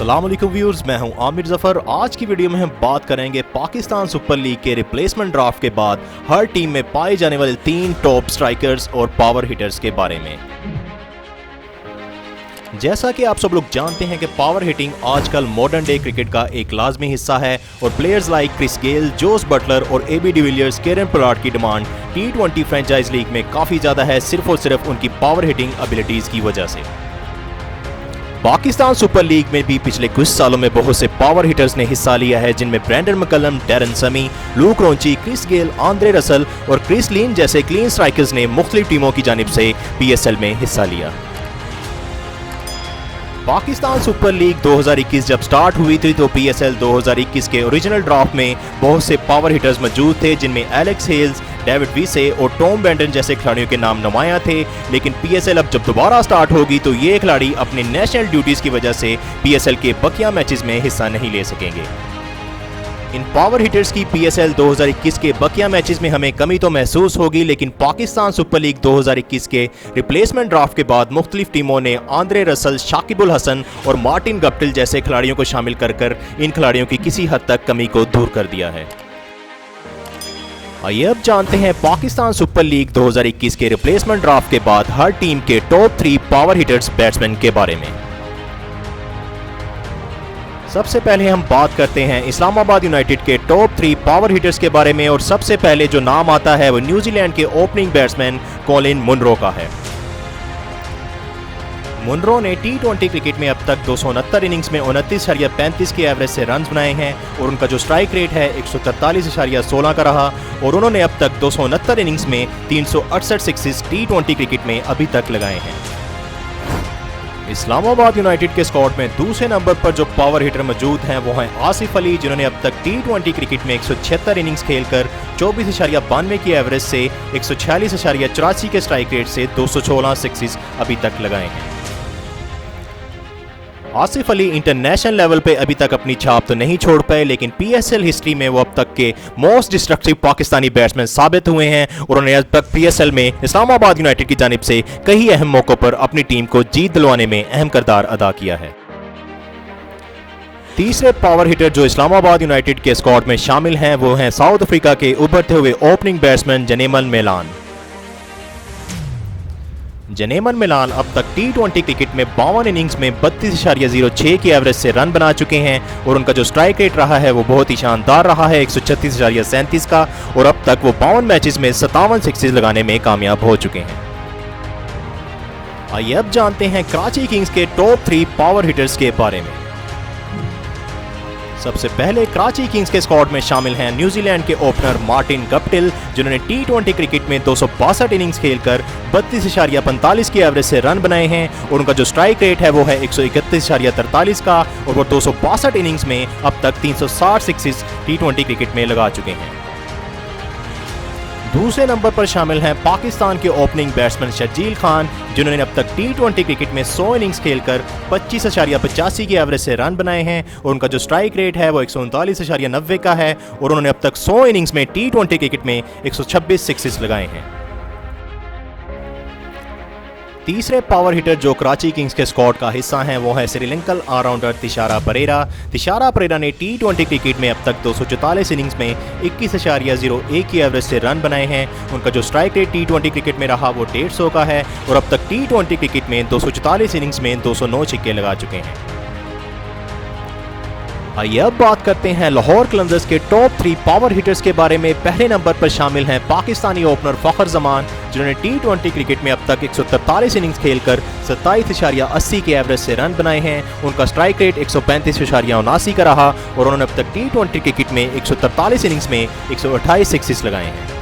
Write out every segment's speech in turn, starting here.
अस्सलाम वालेकुम व्यूअर्स, मैं हूं आमिर जफर। आज की वीडियो में हम बात करेंगे पाकिस्तान सुपर लीग के रिप्लेसमेंट ड्राफ्ट के बाद हर टीम में पाए जाने वाले 3 टॉप स्ट्राइकर्स और पावर हिटर्स के बारे में। जैसा कि आप सब लोग जानते हैं कि पावर हिटिंग आजकल मॉडर्न डे क्रिकेट का एक लाजमी हिस्सा है और players like Chris Gayle, Jos Buttler और एबी डिविलियर्स, केरन पोलार्ड की डिमांड T20 फ्रेंचाइज लीग में काफ़ी ज़्यादा है, सिर्फ और सिर्फ उनकी पावर हिटिंग एबिलिटीज़ की वजह से। पाकिस्तान सुपर लीग में भी पिछले कुछ सालों में बहुत से पावर हिटर्स ने हिस्सा लिया है, जिनमें Brendon McCullum, Darren Sammy, Luke Ronchi, Chris Gayle, Andre Russell और क्रिस लीन जैसे क्लीन स्ट्राइकर्स ने मुख्तलिफ टीमों की जानिब से PSL में हिस्सा लिया। पाकिस्तान सुपर लीग 2021 जब स्टार्ट हुई थी तो PSL 2021 के ओरिजिनल ड्राफ्ट में बहुत से पावर हिटर्स मौजूद थे, जिनमें एलेक्स हेल्स, डेविड वीसे और टॉम बेंटन जैसे खिलाड़ियों के नाम नुमाया थे। लेकिन PSL अब जब दोबारा स्टार्ट होगी तो ये खिलाड़ी अपने नेशनल ड्यूटीज़ की वजह से PSL के बकिया मैचेस में हिस्सा नहीं ले सकेंगे। इन पावर हिटर्स की PSL 2021 के बकिया मैचेस में हमें कमी तो महसूस होगी, लेकिन पाकिस्तान सुपर लीग 2021 के रिप्लेसमेंट ड्राफ्ट के बाद मुख्तलिफ टीमों ने आंद्रे रसल, शाकिबुल हसन और मार्टिन गप्टिल जैसे खिलाड़ियों को शामिल कर इन खिलाड़ियों की किसी हद तक कमी को दूर कर दिया है। आइए अब जानते हैं पाकिस्तान सुपर लीग 2021 के रिप्लेसमेंट ड्राफ्ट के बाद हर टीम के टॉप 3 पावर हिटर्स बैट्समैन के बारे में। सबसे पहले हम बात करते हैं इस्लामाबाद यूनाइटेड के टॉप 3 पावर हिटर्स के बारे में और सबसे पहले जो नाम आता है वो न्यूजीलैंड के ओपनिंग बैट्समैन कॉलिन मुनरो का है। मुनरो ने T20 क्रिकेट में अब तक 269 इनिंग्स में 29.35 के एवरेज से रन्स बनाए हैं और उनका जो स्ट्राइक रेट है 143.16 का रहा और उन्होंने अब तक 269 इनिंग्स में 368 सिक्सेस T20 क्रिकेट में अभी तक लगाए हैं। इस्लामाबाद यूनाइटेड के स्क्वाड में दूसरे नंबर पर जो पावर हिटर मौजूद हैं वो हैं आसिफ अली, जिन्होंने अब तक T20 क्रिकेट में 176 इनिंग्स खेलकर 24.92 की एवरेज से 146.84 के स्ट्राइक रेट से 216 सिक्सेस अभी तक लगाए हैं। आसिफ अली इंटरनेशनल लेवल पे अभी तक अपनी छाप तो नहीं छोड़ पाए, लेकिन PSL हिस्ट्री में वो अब तक के मोस्ट डिस्ट्रक्टिव पाकिस्तानी बैट्समैन साबित हुए हैं और उन्होंने अब तक PSL में इस्लामाबाद यूनाइटेड की जानिब से कई अहम मौकों पर अपनी टीम को जीत दिलवाने में अहम किरदार अदा किया है। तीसरे पावर हिटर जो इस्लामाबाद यूनाइटेड के स्क्वाड में शामिल हैं वो हैं साउथ अफ्रीका के उभरते हुए ओपनिंग बैट्समैन जनेमन मेलान। जनेमन मेलान अब तक T20 क्रिकेट में 52 इनिंग्स में 32.06 की एवरेज से रन बना चुके हैं और उनका जो स्ट्राइक रेट रहा है वो बहुत ही शानदार रहा है 136.37 का और अब तक वो 52 मैचेस में 57 सिक्सेस लगाने में कामयाब हो चुके हैं। आइए अब जानते हैं कराची किंग्स के टॉप 3 पावर हिटर्स के बारे में। सबसे पहले कराची किंग्स के स्क्वाड में शामिल हैं न्यूजीलैंड के ओपनर मार्टिन गप्टिल, जिन्होंने T20 क्रिकेट में 262 इनिंग्स खेलकर 32.45 की एवरेज से रन बनाए हैं और उनका जो स्ट्राइक रेट है वो है 131.43 का और वो 262 इनिंग्स में अब तक 360 सिक्सेस T20 क्रिकेट में लगा चुके हैं। दूसरे नंबर पर शामिल हैं पाकिस्तान के ओपनिंग बैट्समैन शर्जील खान, जिन्होंने अब तक T20 क्रिकेट में 100 इनिंग्स खेलकर 25.85 की एवरेज से रन बनाए हैं और उनका जो स्ट्राइक रेट है वो 139.90 का है और उन्होंने अब तक 100 इनिंग्स में T20 क्रिकेट में 126 सिक्सेस लगाए हैं। तीसरे पावर हिटर जो कराची किंग्स के स्क्वाड का हिस्सा हैं वो है श्रीलंकन ऑलराउंडर तिशारा परेरा। तिशारा परेरा ने T20 क्रिकेट में अब तक 244 इनिंग्स में 21.01 की एवरेज से रन बनाए हैं। उनका जो स्ट्राइक रेट T20 क्रिकेट में रहा वो 150 का है और अब तक T20 क्रिकेट में 244 इनिंग्स में 209 छक्के लगा चुके हैं। आइए अब बात करते हैं लाहौर कलंदर्स के टॉप 3 पावर हिटर्स के बारे में। पहले नंबर पर शामिल हैं पाकिस्तानी ओपनर फखर जमान, जिन्होंने T20 क्रिकेट में अब तक 143 इनिंग्स खेलकर 27.80 के एवरेज से रन बनाए हैं। उनका स्ट्राइक रेट 135.79 का रहा और उन्होंने अब तक T20 क्रिकेट में 143 इनिंग्स में 128 सिक्सेस लगाए हैं।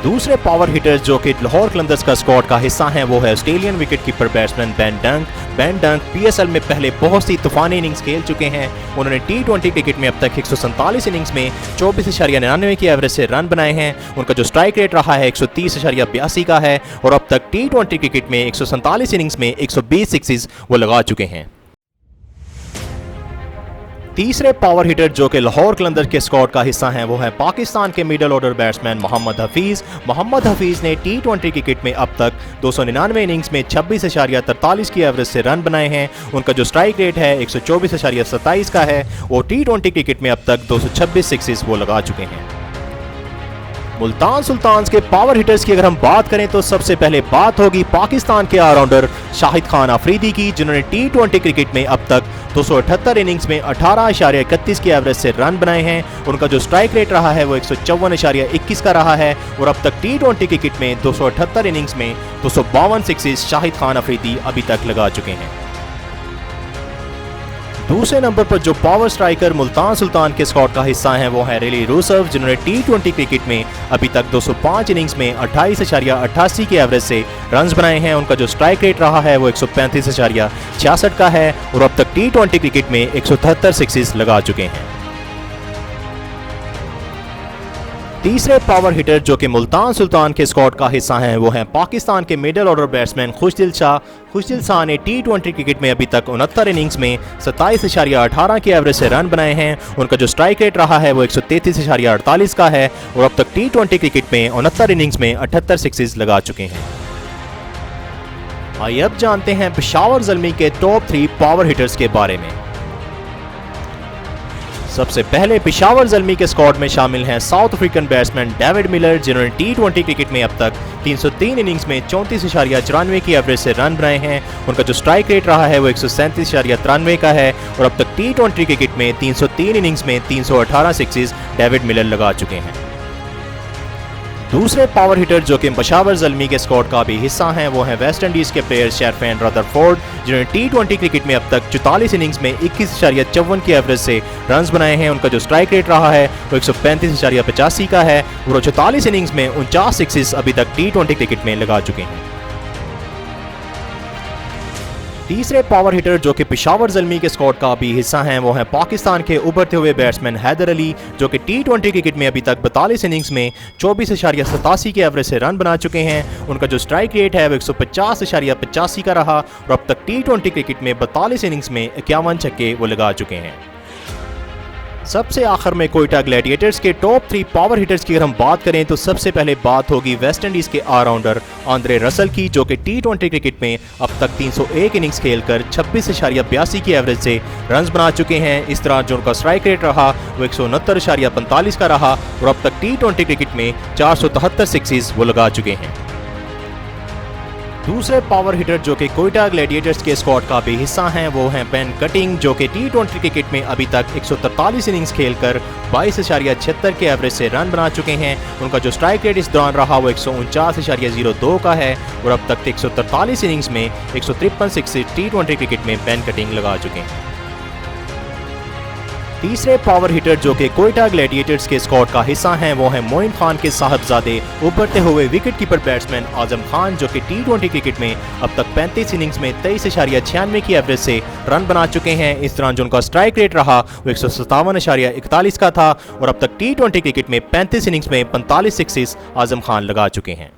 दूसरे पावर हिटर्स जो कि लाहौर कलंदर्स का स्क्वाड का हिस्सा हैं वो है Australian wicket keeper batsman Ben डंक। बेन डंक PSL में पहले बहुत सी तूफानी इनिंग्स खेल चुके हैं। उन्होंने T20 क्रिकेट में अब तक 147 इनिंग्स में 24.99 की एवरेज से रन बनाए हैं। उनका जो स्ट्राइक रेट रहा है 130.82 का है और अब तक T20 क्रिकेट में 147 इनिंग्स में 120 सिक्सेस वो लगा चुके हैं। तीसरे पावर हिटर जो कि लाहौर कलंदर्स के स्क्वाड का हिस्सा हैं वो है पाकिस्तान के middle order batsman Mohammad Hafeez. Mohammad Hafeez ने T20 क्रिकेट में अब तक 299 इनिंग्स में 26.43 की एवरेज से रन बनाए हैं। उनका जो स्ट्राइक रेट है 124.27 का है और T20 क्रिकेट में अब तक 226 सिक्सेस वो लगा चुके हैं। मुल्तान सुल्तान्स के पावर हिटर्स की अगर हम बात करें तो सबसे पहले बात होगी पाकिस्तान के ऑलराउंडर शाहिद खान अफरीदी की, जिन्होंने T20 क्रिकेट में अब तक 278 इनिंग्स में 18.31 की एवरेज से रन बनाए हैं। उनका जो स्ट्राइक रेट रहा है वो 154.21 का रहा है और अब तक T20 क्रिकेट में 278 इनिंग्स में 252 सिक्सेस शाहिद खान अफरीदी अभी तक लगा चुके हैं। दूसरे नंबर पर जो पावर स्ट्राइकर मुल्तान सुल्तान के स्क्वाड का हिस्सा हैं वो है रिली रूसफ, जिन्होंने T20 क्रिकेट में अभी तक 205 इनिंग्स में 28.88 की एवरेज से रन्स बनाए हैं। उनका जो स्ट्राइक रेट रहा है वो 135.66 का है और अब तक T20 क्रिकेट में 173 सिक्सेस लगा चुके हैं। तीसरे पावर हिटर जो कि मुल्तान सुल्तान के स्क्वाड का हिस्सा हैं वो हैं पाकिस्तान के मिडल ऑर्डर बैट्समैन खुशदिल शाह। खुशदिल शाह ने T20 क्रिकेट में अभी तक 69 इनिंग्स में 27.18 की एवरेज से रन बनाए हैं। उनका जो स्ट्राइक रेट रहा है वो 133.48 का है और अब तक T20 क्रिकेट में 69 इनिंग्स में 78 सिक्सेस लगा चुके हैं। आइए अब जानते हैं पेशावर ज़ल्मी के टॉप 3 पावर हिटर्स के बारे में। सबसे पहले पेशावर ज़ल्मी के स्क्वाड में शामिल हैं south African batsman David Miller, जिन्होंने T20 क्रिकेट में अब तक 303 इनिंग्स में 34.94 की एवरेज से रन बनाए हैं। उनका जो स्ट्राइक रेट रहा है वो 137.93 का है और अब तक T20 क्रिकेट में 303 इनिंग्स में 318 सिक्सेस डेविड मिलर लगा चुके हैं। दूसरे पावर हिटर जो कि पेशावर ज़ल्मी के स्क्वाड का भी हिस्सा हैं वो हैं वेस्ट इंडीज़ के प्लेयर शेरफैन रदरफोर्ड, जिन्होंने T20 क्रिकेट में अब तक 44 इनिंग्स में 21.54 की एवरेज से रन्स बनाए हैं। उनका जो स्ट्राइक रेट रहा है वो 135.85 का है और 44 इनिंग्स में 49 सिक्सेस अभी तक T20 क्रिकेट में लगा चुके हैं। तीसरे पावर हिटर जो कि पेशावर ज़ल्मी के स्क्वाड का भी हिस्सा हैं वो हैं पाकिस्तान के उभरते हुए बैट्समैन हैदर अली, जो कि T20 क्रिकेट में अभी तक 42 इनिंग्स में 24.87 की एवरेज से रन बना चुके हैं। उनका जो स्ट्राइक रेट है वो 150.85 का रहा और अब तक T20 क्रिकेट में 42 इनिंग्स में 51 छक्के वो लगा चुके हैं। सबसे आखिर में कोयटा ग्लैडिएटर्स के टॉप 3 पावर हिटर्स की अगर हम बात करें तो सबसे पहले बात होगी वेस्ट इंडीज़ के ऑलराउंडर आंद्रे रसल की, जो कि T20 क्रिकेट में अब तक 301 इनिंग्स खेलकर 26.82 की एवरेज से रन्स बना चुके हैं। इस तरह जो उनका स्ट्राइक रेट रहा वो 169.45 का रहा और अब तक T20 क्रिकेट में 473 सिक्सेस वो लगा चुके हैं। दूसरे पावर हिटर जो कि कोयटा ग्लैडिएटर्स के स्क्वाड का भी हिस्सा हैं वो हैं बेन कटिंग, जो कि T20 क्रिकेट में अभी तक 143 इनिंग्स खेलकर 22.76 के एवरेज से रन बना चुके हैं। उनका जो स्ट्राइक रेट इस दौरान रहा वो 149.02 का है और अब तक 143 इनिंग्स में 153 सिक्सेस T20 क्रिकेट में बेन कटिंग लगा चुके हैं। तीसरे पावर हिटर जो कि कोयटा ग्लैडिएटर्स के स्क्वाड का हिस्सा हैं वो हैं मोइन खान के साहबजादे, उभरते हुए wicket keeper batsman Azam Khan, जो कि T20 क्रिकेट में अब तक 35 इनिंग्स में 23.96 की एवरेज से रन बना चुके हैं। इस दौरान जो उनका स्ट्राइक रेट रहा वो 157.41 का था और अब तक T20 क्रिकेट में 35 इनिंग्स में 45 सिक्सेस आजम खान लगा चुके हैं।